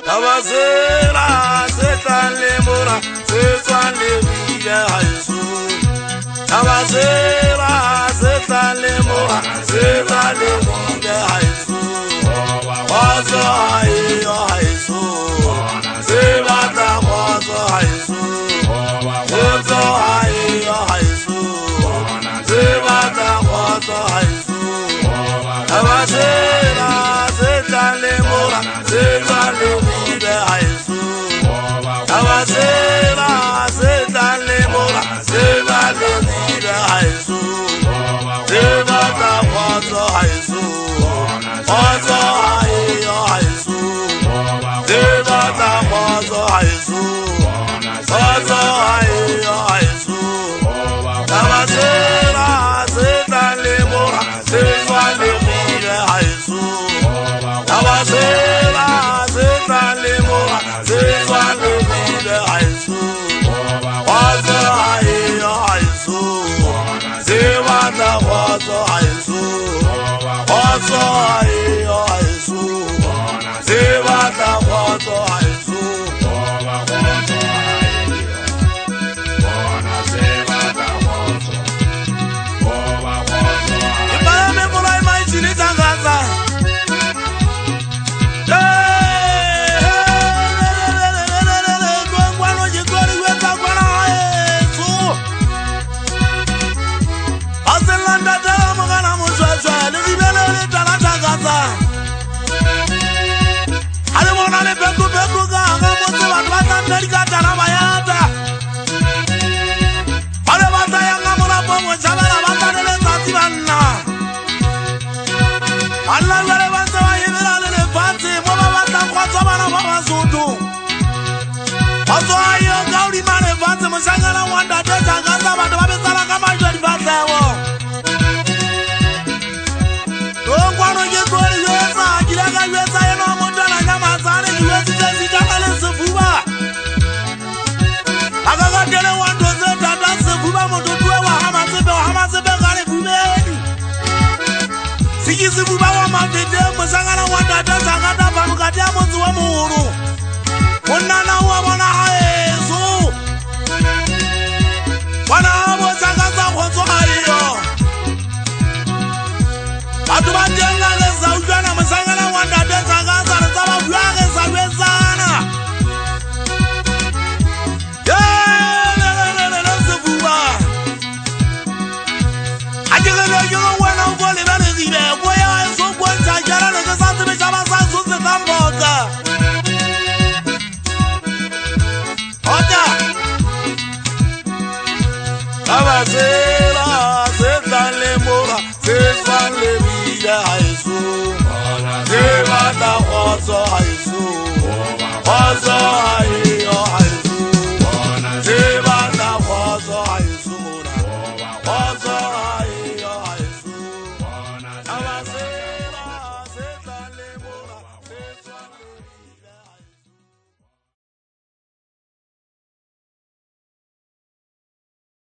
Tabasela, Setanlemora, Setanlemide Haisu. Tabasela, Setanlemora, Setanlemide Haisu. Wazo Haiyo Haisu. Sebata Wazo Haisu. Wazo Haiyo Haisu. Sebata Wazo Haisu. Tabasela, Setanlemora, Setanlemide Haisu. Tabasela, Setanlemora, Setanlemide Haisu. Sebata Wazo Haisu. Wazo Haiyo Haisu. Sebata Wazo Haisu. Wazo Haiyo Haisu. Tabasela, Setanlemora, Setanlemide Haisu. Tabasela, Setanlemora, Setanlemide Haisu. Wazo Haiyo Haisu. Sebata Wazo Haisu. Wazo Haiyo Haisu. Sebata Wazo Haisu. Imbalame mulai mai chini tangaza. Tabasela, Setanlemora, Setanlemide Haisu. Sebata Wazo Haisu. Wazo Haiyo Haisu. Sebata Wazo Haisu. Wazo Haiyo Haisu.